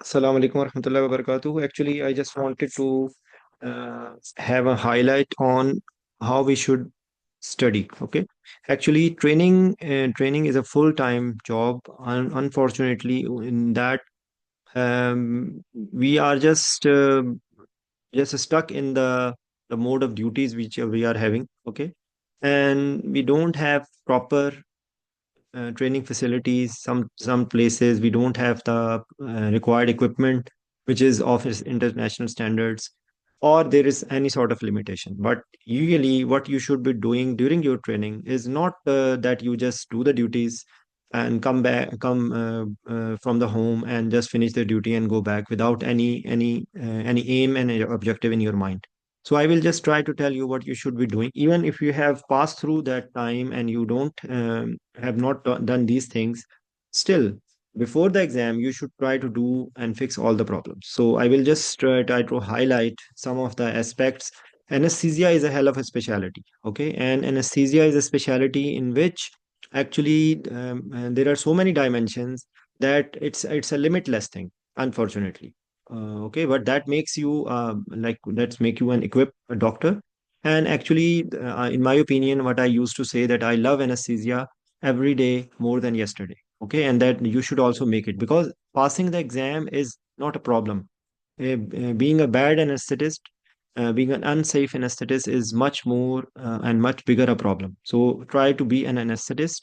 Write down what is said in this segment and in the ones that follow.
Assalamu alaikum warahmatullahi wabarakatuh. Actually, I just wanted to have a highlight on how we should study. Okay. Actually, training is a full-time job. Unfortunately, in that we are just stuck in the mode of duties which we are having. Okay, and we don't have proper training facilities. Some places we don't have the required equipment, which is of international standards, or there is any sort of limitation. But usually, what you should be doing during your training is not that you just do the duties and come from the home and just finish the duty and go back without any aim and objective in your mind. So I will just try to tell you what you should be doing. Even if you have passed through that time and you don't have not done these things, still before the exam you should try to do and fix all the problems. So I will just try to highlight some of the aspects. Anesthesia is a hell of a specialty, okay, and anesthesia is a specialty in which actually there are so many dimensions that it's a limitless thing, unfortunately. Okay, but that makes you let's make you an equipped doctor. And actually, in my opinion, what I used to say that I love anesthesia every day more than yesterday. Okay, and that you should also make it, because passing the exam is not a problem. Being a bad anesthetist, being an unsafe anesthetist is much more and much bigger a problem. So try to be an anesthetist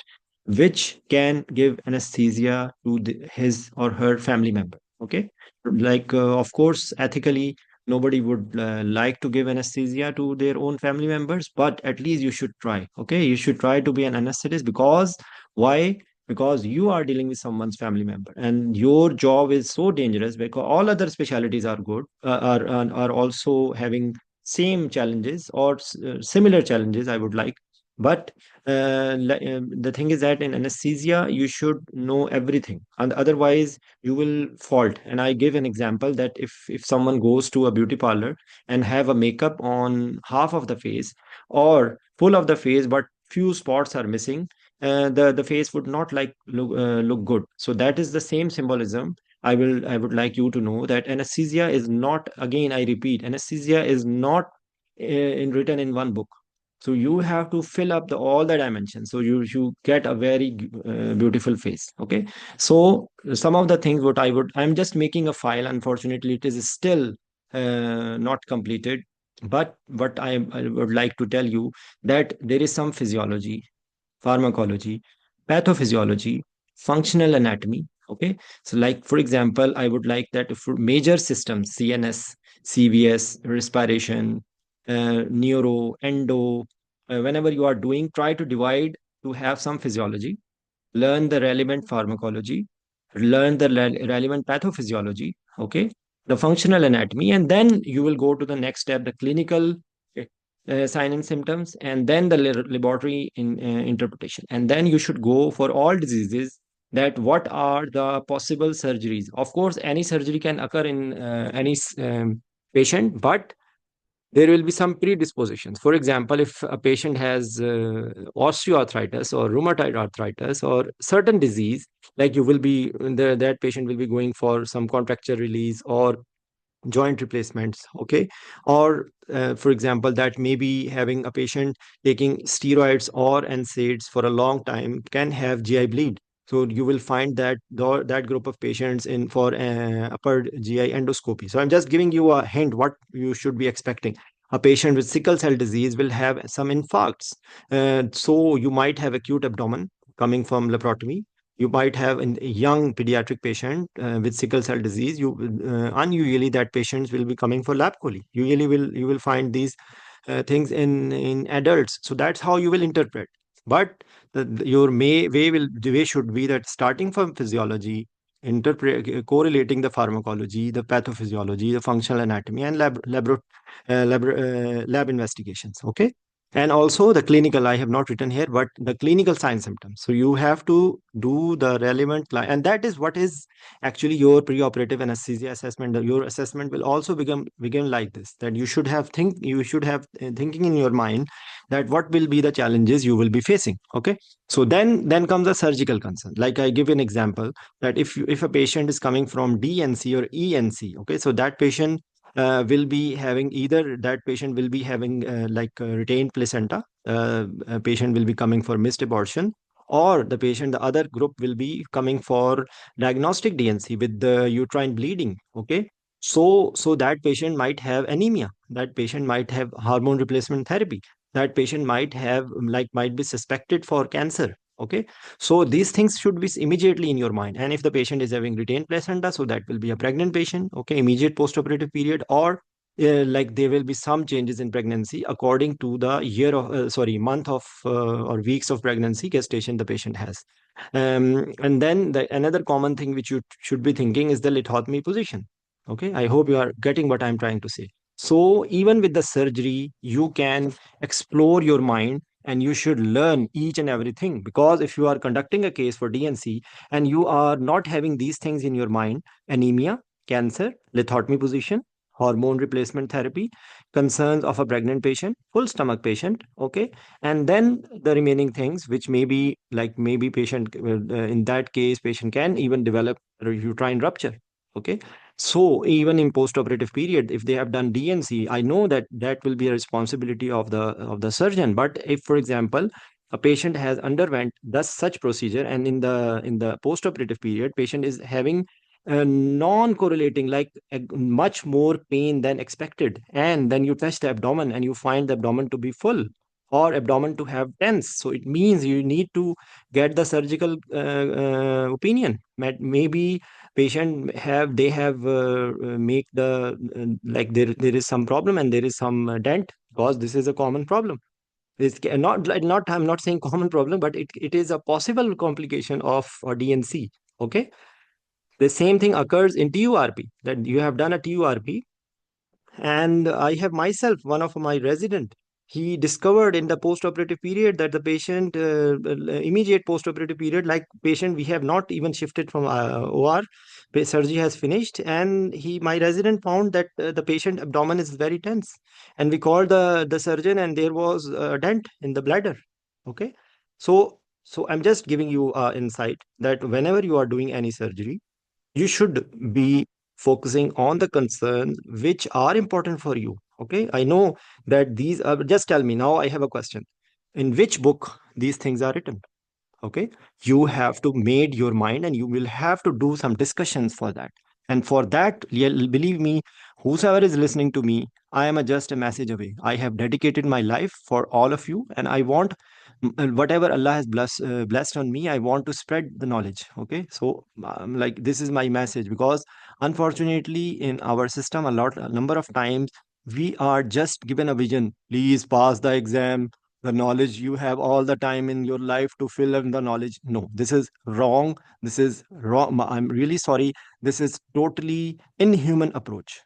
which can give anesthesia to his or her family member. Okay, of course, ethically, nobody would like to give anesthesia to their own family members, but at least you should try. Okay, you should try to be an anesthetist. Because why? Because you are dealing with someone's family member and your job is so dangerous, because all other specialties are good, are also having same challenges or similar challenges, I would like. But the thing is that in anesthesia you should know everything, and otherwise you will fault. And I give an example that if someone goes to a beauty parlor and have a makeup on half of the face or full of the face, but few spots are missing, the face would not look good. So that is the same symbolism. I would like you to know that anesthesia is not, again I repeat, anesthesia is not in written in one book. So you have to fill up all the dimensions, so you get a very beautiful face. Okay, so some of the things what I'm just making a file. Unfortunately, it is still not completed. But what I would like to tell you, that there is some physiology, pharmacology, pathophysiology, functional anatomy. Okay, so like for example, I would like that for major systems, CNS, CVS, respiration, neuro, endo, whenever you are doing, try to divide to have some physiology, learn the relevant pharmacology, learn the relevant pathophysiology, okay, the functional anatomy, and then you will go to the next step, the clinical sign and symptoms, and then the laboratory interpretation. And then you should go for all diseases, that what are the possible surgeries. Of course, any surgery can occur in any patient, but there will be some predispositions. For example, if a patient has osteoarthritis or rheumatoid arthritis or certain disease, like you will be that patient will be going for some contracture release or joint replacements. Okay, or for example, that may be having a patient taking steroids or NSAIDs for a long time can have GI bleed. So you will find that that group of patients in for upper GI endoscopy. So I'm just giving you a hint what you should be expecting. A patient with sickle cell disease will have some infarcts. So you might have acute abdomen coming from laparotomy. You might have a young pediatric patient with sickle cell disease. Unusually that patients will be coming for lab chole. Usually will you will find these things in adults. So that's how you will interpret. But your the way should be that starting from physiology, correlating the pharmacology, the pathophysiology, the functional anatomy, and lab investigations. Okay, And also the clinical, I have not written here, but the clinical sign symptoms. So you have to do the relevant and that is what is actually your preoperative anesthesia assessment. Your assessment will also begin like this, that you should have thinking in your mind that what will be the challenges you will be facing. Okay. So then comes the surgical concern. Like I give an example, that if a patient is coming from DNC or ENC, okay, so that patient will be having, either that patient will be having retained placenta, a patient will be coming for missed abortion, or the other group will be coming for diagnostic DNC with the uterine bleeding. Okay. So that patient might have anemia, that patient might have hormone replacement therapy, that patient might be suspected for cancer. Okay. So these things should be immediately in your mind. And if the patient is having retained placenta, so that will be a pregnant patient. Okay, immediate postoperative period, or like there will be some changes in pregnancy according to the month of or weeks of pregnancy gestation the patient has. And then another common thing which you should be thinking is the lithotomy position. Okay, I hope you are getting what I'm trying to say. So even with the surgery, you can explore your mind and you should learn each and everything, because if you are conducting a case for DNC and you are not having these things in your mind: anemia, cancer, lithotomy position, hormone replacement therapy, concerns of a pregnant patient, full stomach patient, okay, and then the remaining things which may be like, maybe patient in that case patient can even develop a uterine rupture. Okay. So even in post-operative period, if they have done DNC, I know that that will be a responsibility of the surgeon. But if, for example, a patient has underwent thus such procedure, and in the post-operative period, patient is having a non-correlating, like much more pain than expected, and then you test the abdomen and you find the abdomen to be full or abdomen to have tense, so it means you need to get the surgical opinion. Maybe patient have make the there is some problem and there is some dent, because this is a common problem. It's not I'm not saying common problem, but it is a possible complication of DNC. Okay. The same thing occurs in TURP, that you have done a TURP, and I have myself, one of my resident, he discovered in the post-operative period that the patient, immediate post-operative period, like patient, we have not even shifted from OR, surgery has finished, and my resident found that the patient abdomen is very tense, and we called the surgeon, and there was a dent in the bladder. Okay. So I'm just giving you insight that whenever you are doing any surgery, you should be focusing on the concerns which are important for you. Okay, I know that these are, just tell me now, I have a question: in which book these things are written? Okay, you have to made your mind and you will have to do some discussions for that. And for that, believe me, whosoever is listening to me, I am just a message away. I have dedicated my life for all of you, and I want whatever Allah has blessed on me, I want to spread the knowledge. Okay, so like this is my message, because unfortunately in our system, a number of times we are just given a vision: please pass the exam, the knowledge, you have all the time in your life to fill in the knowledge. No, this is wrong. This is wrong. I'm really sorry. This is totally inhuman approach.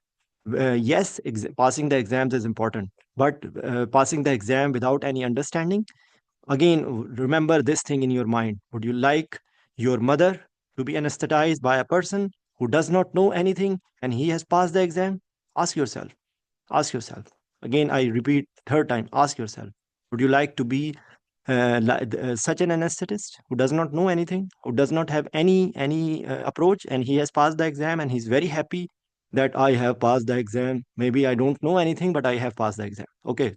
Yes, passing the exams is important, but passing the exam without any understanding, again, remember this thing in your mind: would you like your mother to be anesthetized by a person who does not know anything and he has passed the exam? Ask yourself. Ask yourself. Again, I repeat, third time, ask yourself: would you like to be such an anesthetist who does not know anything, who does not have any approach, and he has passed the exam and he's very happy that I have passed the exam. Maybe I don't know anything, but I have passed the exam. Okay,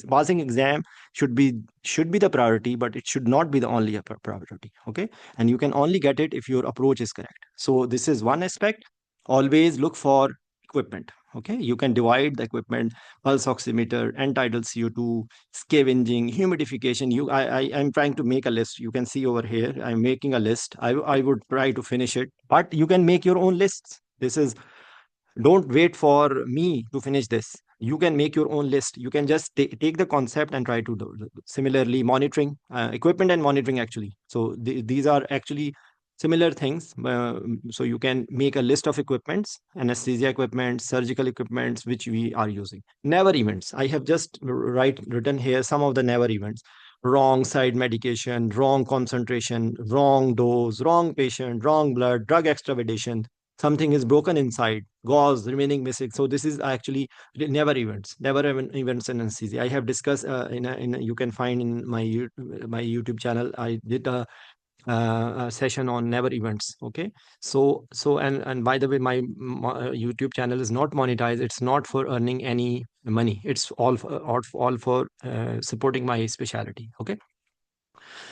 passing exam should be the priority, but it should not be the only priority. Okay, and you can only get it if your approach is correct. So this is one aspect. Always look for equipment. Okay, you can divide the equipment: pulse oximeter, end-tidal CO2, scavenging, humidification. I'm trying to make a list. You can see over here, I'm making a list. I would try to finish it, but you can make your own lists. This is, don't wait for me to finish this. You can make your own list. You can just take the concept and try to do. Similarly, monitoring, equipment and monitoring, actually. So these are actually Similar things. So you can make a list of equipments, anesthesia equipment, surgical equipments, which we are using. Never events. I have just written here some of the never events. Wrong side medication, wrong concentration, wrong dose, wrong patient, wrong blood, drug extravasation. Something is broken inside, gauze remaining missing. So this is actually never events, events in anesthesia. I have discussed you can find in my YouTube channel. I did a session on never events. Okay, so and by the way, my YouTube channel is not monetized. It's not for earning any money. It's all for supporting my specialty. Okay,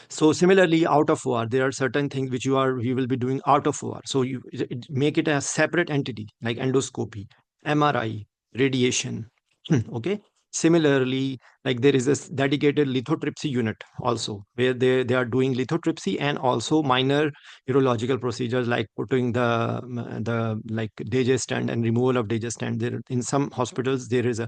so similarly, out of OR, there are certain things which you will be doing out of OR. So make it a separate entity like endoscopy, MRI, radiation. Okay. Similarly, like there is a dedicated lithotripsy unit also where they are doing lithotripsy and also minor urological procedures like putting the like digestant and removal of digestant. There in some hospitals there is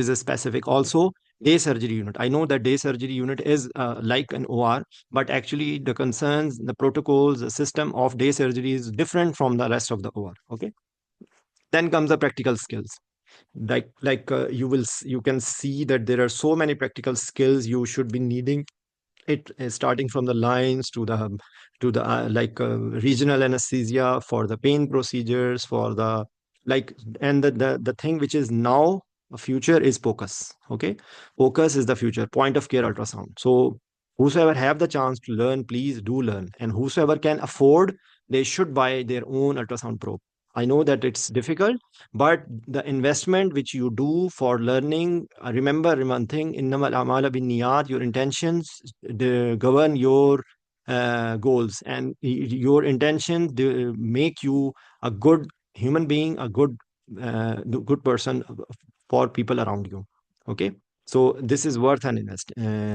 a specific also day surgery unit. I know that day surgery unit is like an OR, but actually the concerns, the protocols, the system of day surgery is different from the rest of the OR. Okay. Then comes the practical skills. You can see that there are so many practical skills you should be needing. It starting from the lines to the regional anesthesia for the pain procedures for the like and the thing which is now a future is POCUS. Okay, POCUS is the future, point of care ultrasound. So whosoever have the chance to learn, please do learn, and whosoever can afford, they should buy their own ultrasound probe. I know that it's difficult, but the investment which you do for learning, remember one thing, innamal a'malu binniyat, your intentions govern your goals, and your intentions make you a good human being, a good person for people around you. Okay, so this is worth an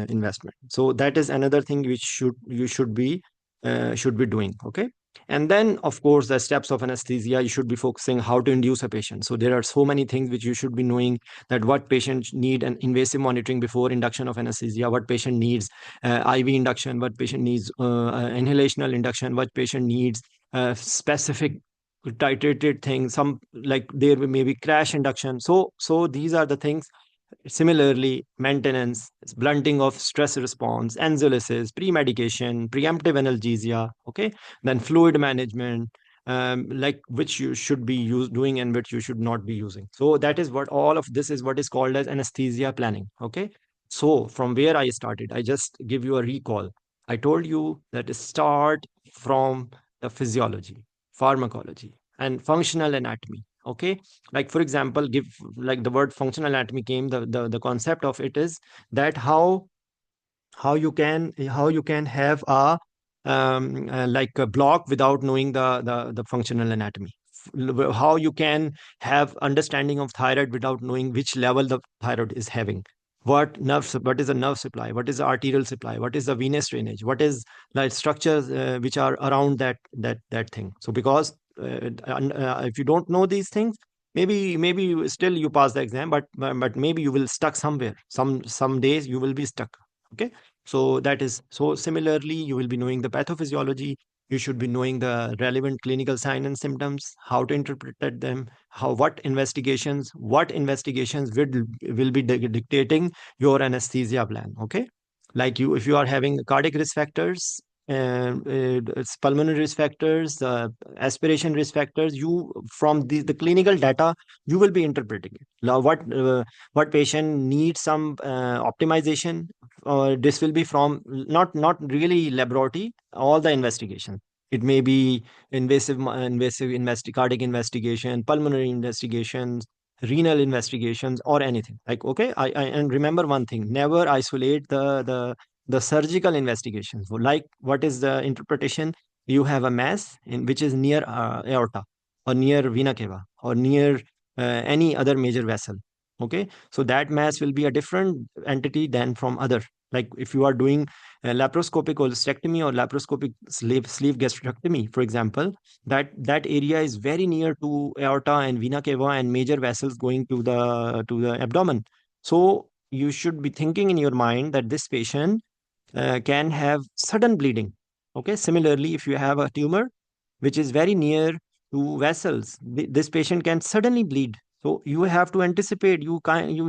investment. So that is another thing which you should be doing. Okay, and then, of course, the steps of anesthesia, you should be focusing how to induce a patient. So there are so many things which you should be knowing, that what patients need an invasive monitoring before induction of anesthesia, what patient needs IV induction, what patient needs inhalational induction, what patient needs specific titrated things, some like there may be crash induction. So these are the things. Similarly, maintenance, blunting of stress response, anxiolysis, pre-medication, preemptive analgesia, okay? Then fluid management, like which you should be doing and which you should not be using. So that is what all of this is what is called as anesthesia planning, okay? So from where I started, I just give you a recall. I told you that start from the physiology, pharmacology, and functional anatomy, okay? Like for example, give like the word functional anatomy came, the concept of it is that how you can have a like a block without knowing the functional anatomy. How you can have understanding of thyroid without knowing which level the thyroid is having. What is the nerve supply, what is the arterial supply, what is the venous drainage, what is the structures which are around that thing. So because if you don't know these things, maybe still you pass the exam, but maybe you will stuck somewhere. Some days you will be stuck. Okay, so that is so. Similarly, you will be knowing the pathophysiology. You should be knowing the relevant clinical sign and symptoms, how to interpret them, how what investigations will be dictating your anesthesia plan. Okay, like you, if you are having cardiac risk factors, it's pulmonary risk factors, aspiration risk factors, you from the clinical data, you will be interpreting it. Now, what patient needs some optimization, this will be from not really laboratory, all the investigation. It may be cardiac investigation, pulmonary investigations, renal investigations, or anything. Like okay, and remember one thing: never isolate the surgical investigations. So, like what is the interpretation? You have a mass in which is near aorta or near vena cava or near any other major vessel. Okay, so that mass will be a different entity than from other. Like if you are doing laparoscopic cholecystectomy or laparoscopic sleeve gastrectomy, for example, that area is very near to aorta and vena cava and major vessels going to the abdomen. So you should be thinking in your mind that this patient can have sudden bleeding. Okay, similarly, if you have a tumor which is very near to vessels, this patient can suddenly bleed. So you have to anticipate. You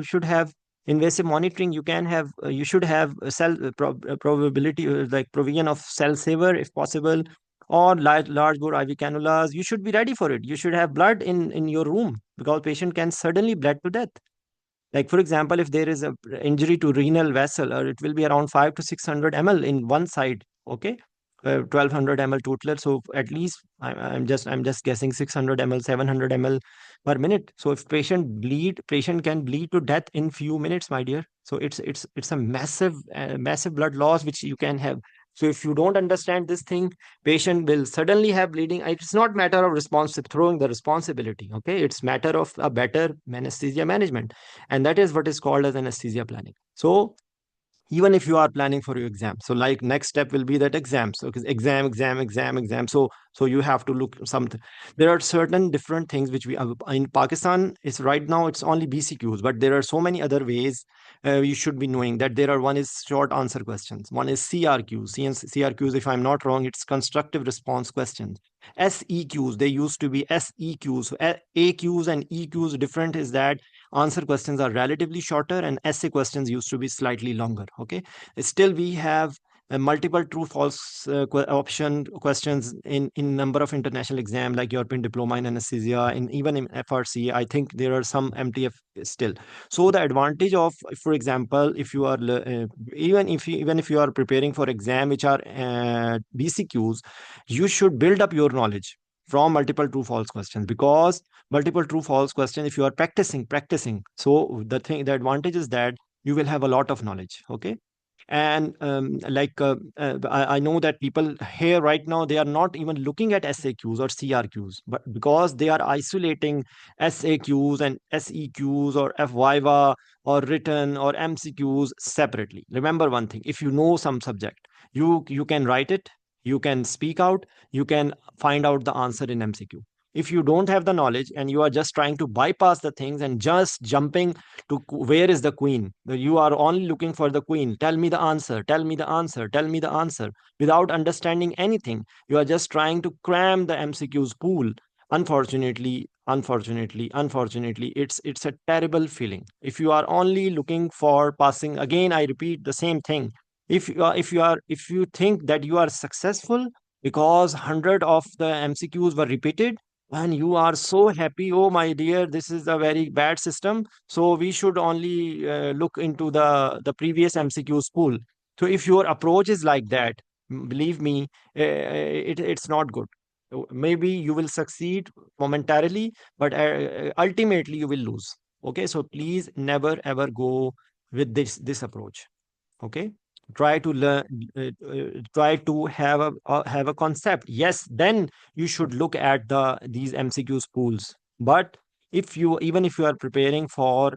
should have invasive monitoring. You should have a probability, like provision of cell saver if possible, or large bore IV cannulas. You should be ready for it. You should have blood in your room because patient can suddenly bleed to death. Like, for example, if there is a injury to renal vessel, or it will be around 5 to 600 ml in one side, okay, 1200 ml total. So at least I'm just guessing 600 ml, 700 ml per minute. So if patient can bleed to death in few minutes, my dear. So it's a massive blood loss which you can have. So if you don't understand this thing, patient will suddenly have bleeding. It's not matter of throwing the responsibility. Okay, it's matter of a better anesthesia management, and that is what is called as anesthesia planning. So even if you are planning for your exam, so like next step will be that exam. So because exam, so you have to look something. There are certain different things which we in Pakistan is right now it's only BCQs, but there are so many other ways. You should be knowing that there are, one is short answer questions, one is CRQs. CRQs, if I'm not wrong, it's constructive response questions. SEQs, they used to be SEQs. So AQs and EQs, different is that answer questions are relatively shorter and essay questions used to be slightly longer. Okay, still we have multiple true false option questions in number of international exam like European diploma in anesthesia, and even in FRC I think there are some MTF still. So the advantage of, for example, if you are even if you are preparing for exam which are BCQs, you should build up your knowledge from multiple true false questions, because multiple true false question, if you are practicing, so the advantage is that you will have a lot of knowledge. Okay, and I know that people here right now, they are not even looking at SAQs or CRQs, but because they are isolating SAQs and SEQs or FVIVA or written or MCQs separately. Remember one thing: if you know some subject, you can write it, you can speak out, you can find out the answer in MCQ. If you don't have the knowledge and you are just trying to bypass the things and just jumping to where is the queen, you are only looking for the queen, tell me the answer, tell me the answer, tell me the answer, without understanding anything, you are just trying to cram the MCQs pool. Unfortunately, it's a terrible feeling. If you are only looking for passing, again I repeat the same thing, if you think that you are successful because 100 of the MCQs were repeated, and you are so happy, oh my dear, this is a very bad system, so we should only look into the previous MCQ pool. So if your approach is like that, believe me, it's not good. Maybe you will succeed momentarily, but ultimately you will lose. Okay, so please never ever go with this approach. Okay, try to learn, try to have a concept. Yes, then you should look at these MCQ pools. But if you even if you are preparing for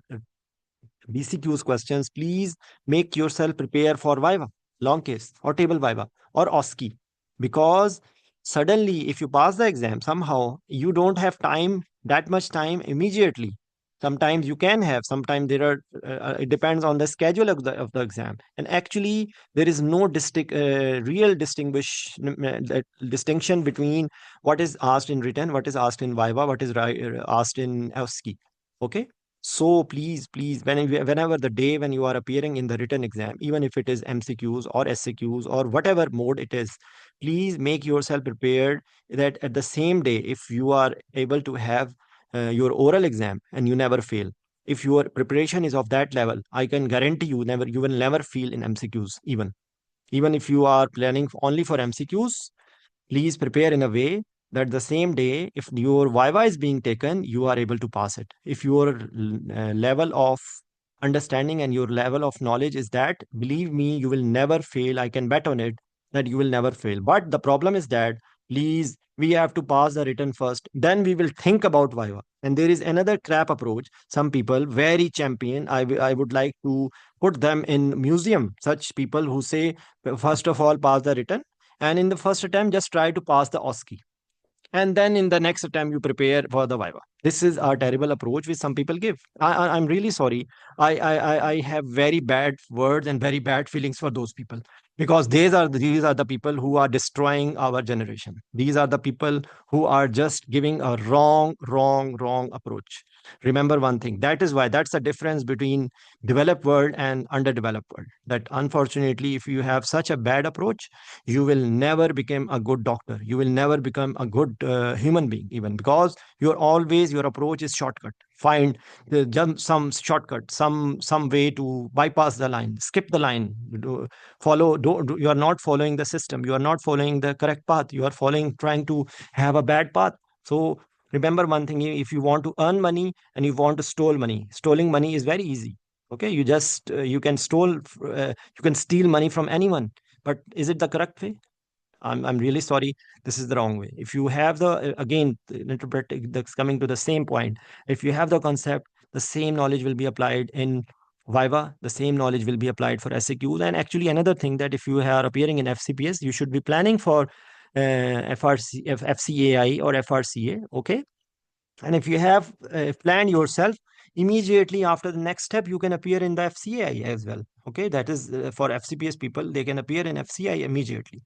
BCQs questions, please make yourself prepare for Viva, long case, or table Viva, or OSCE. Because suddenly, if you pass the exam, somehow you don't have time, that much time immediately. Sometimes you can have, sometimes there are, it depends on the schedule of the exam. And actually, there is no real distinction between what is asked in written, what is asked in Viva, what is asked in OSCE. Okay, so please, whenever the day when you are appearing in the written exam, even if it is MCQs or SCQs or whatever mode it is, please make yourself prepared that at the same day, if you are able to have your oral exam and you never fail, if your preparation is of that level, I can guarantee you will never fail in MCQs. Even if you are planning only for MCQs, please prepare in a way that the same day, if your Viva is being taken, you are able to pass it. If your level of understanding and your level of knowledge is that, believe me, you will never fail. I can bet on it that you will never fail. But the problem is that, please, we have to pass the written first, then we will think about Viva. And there is another trap approach. Some people very champion. I would like to put them in museum. Such people who say, first of all, pass the written, and in the first attempt just try to pass the OSCE. and then in the next attempt you prepare for the viva. This is a terrible approach which some people give. I'm really sorry. I have very bad words and very bad feelings for those people, because these are the people who are destroying our generation. These are the people who are just giving a wrong approach. Remember one thing, that is why that's the difference between developed world and underdeveloped world. That unfortunately, if you have such a bad approach, you will never become a good doctor, you will never become a good human being, even, because your approach is shortcut. Find some shortcut, some way to bypass the line, skip the line. You are not following the system, you are not following the correct path, you are following, trying to have a bad path. So remember one thing, if you want to earn money and you want to stole money, stealing money is very easy. Okay, you can you can steal money from anyone, but is it the correct way? I'm really sorry. This is the wrong way. If you have again, that's coming to the same point. If you have the concept, the same knowledge will be applied in Viva, the same knowledge will be applied for SAQs. And actually, another thing, that if you are appearing in FCPS, you should be planning for FCAI or FRCA. Okay. And if you have planned yourself, immediately after the next step, you can appear in the FCAI as well. Okay. That is for FCPS people, they can appear in FCI immediately.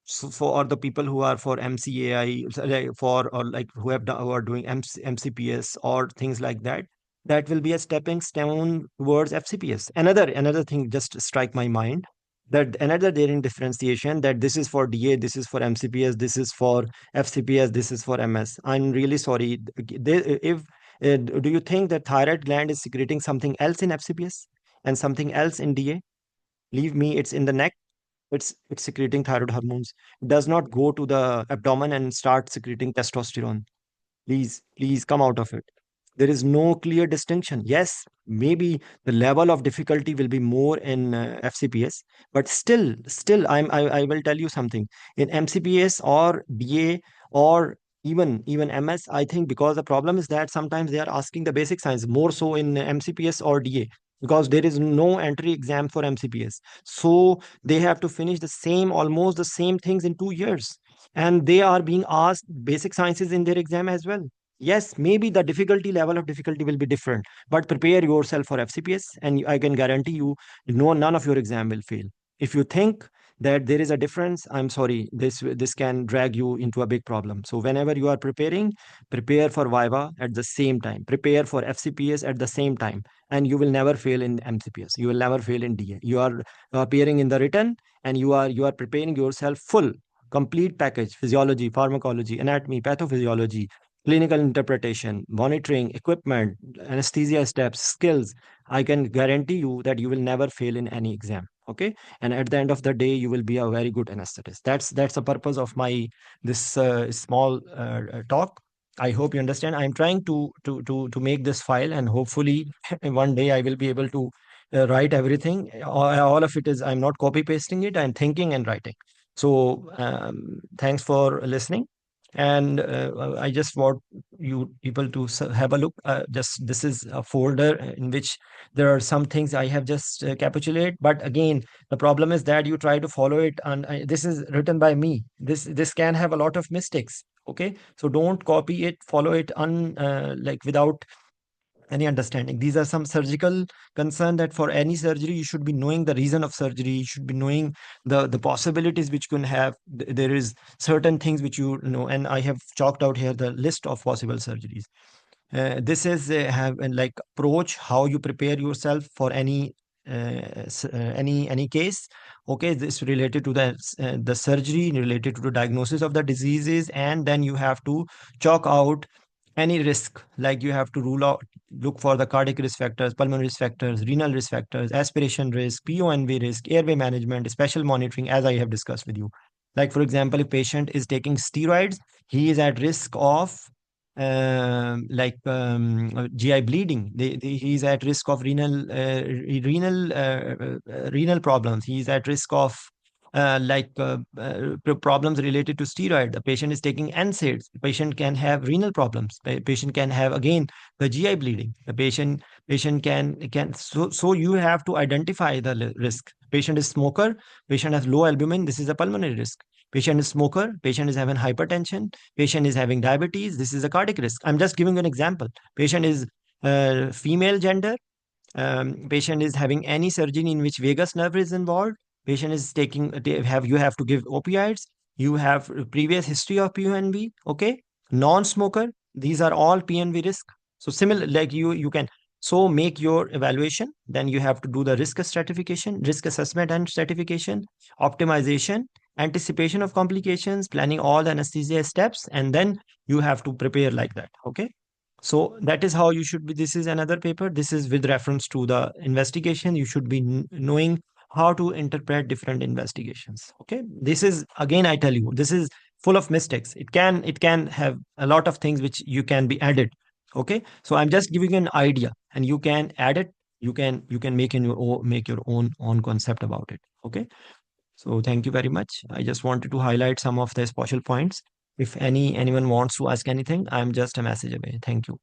So for the people who are for MCAI, so like for, or like who are doing MCPS or things like that, that will be a stepping stone towards FCPS. Another thing just strike my mind, that another daring differentiation, that this is for DA, this is for MCPS, this is for FCPS, this is for MS. I'm really sorry. If do you think that thyroid gland is secreting something else in FCPS and something else in DA? Leave me, it's in the neck, it's secreting thyroid hormones. It does not go to the abdomen and start secreting testosterone. Please come out of it. There is no clear distinction. Yes, maybe the level of difficulty will be more in FCPS, but still, I will tell you something. In MCPS or DA or even MS, I think, because the problem is that sometimes they are asking the basic science more so in MCPS or DA, because there is no entry exam for MCPS. So they have to finish almost the same things in 2 years, and they are being asked basic sciences in their exam as well. Yes, maybe the level of difficulty will be different, but prepare yourself for FCPS, and I can guarantee you, none of your exam will fail. If you think that there is a difference, I'm sorry, this can drag you into a big problem. So whenever you are preparing, prepare for Viva at the same time, prepare for FCPS at the same time, and you will never fail in MCPS. You will never fail in DA. You are appearing in the written, and you are preparing yourself full, complete package: physiology, pharmacology, anatomy, pathophysiology, clinical interpretation, monitoring, equipment, anesthesia steps, skills. I can guarantee you that you will never fail in any exam. Okay, and at the end of the day, you will be a very good anesthetist. That's the purpose of my this small talk. I hope you understand. I'm trying to make this file, and hopefully one day I will be able to write everything. All of it is, I'm not copy pasting it. I'm thinking and writing. So thanks for listening. And I just want you people to have a look. Just this is a folder in which there are some things I have just capitulate. But again, the problem is that you try to follow it, and this is written by me. This can have a lot of mistakes. Okay, so don't copy it, follow it like without any understanding. These are some surgical concern, that for any surgery you should be knowing the reason of surgery, you should be knowing the possibilities which can have. There is certain things which you know, and I have chalked out here the list of possible surgeries. This is have like approach how you prepare yourself for any case. Okay, this related to the surgery, related to the diagnosis of the diseases, and then you have to chalk out any risk, like you have to rule out, look for the cardiac risk factors, pulmonary risk factors, renal risk factors, aspiration risk, PONV risk, airway management, special monitoring, as I have discussed with you. Like for example, if patient is taking steroids, he is at risk of GI bleeding. He's at risk of renal problems. He's at risk of problems related to steroid. The patient is taking NSAIDs. The patient can have renal problems. The patient can have again the GI bleeding. The patient can so you have to identify the risk. Patient is smoker. Patient has low albumin. This is a pulmonary risk. Patient is smoker. Patient is having hypertension. Patient is having diabetes. This is a cardiac risk. I'm just giving an example. Patient is female gender. Patient is having any surgery in which vagus nerve is involved. Patient is taking you have to give opioids. You have previous history of PNV. Okay, non-smoker. These are all PNV risk. So similar, like you can so make your evaluation. Then you have to do the risk stratification, risk assessment and stratification, optimization, anticipation of complications, planning all the anesthesia steps, and then you have to prepare like that. Okay. So that is how you should be. This is another paper. This is with reference to the investigation. You should be knowing how to interpret different investigations. Okay. This is again, I tell you, this is full of mistakes. It can have a lot of things which you can be added. Okay. So I'm just giving an idea, and you can add it. You can make in your own make your own concept about it. Okay. So thank you very much. I just wanted to highlight some of the special points. If anyone wants to ask anything, I'm just a message away. Thank you.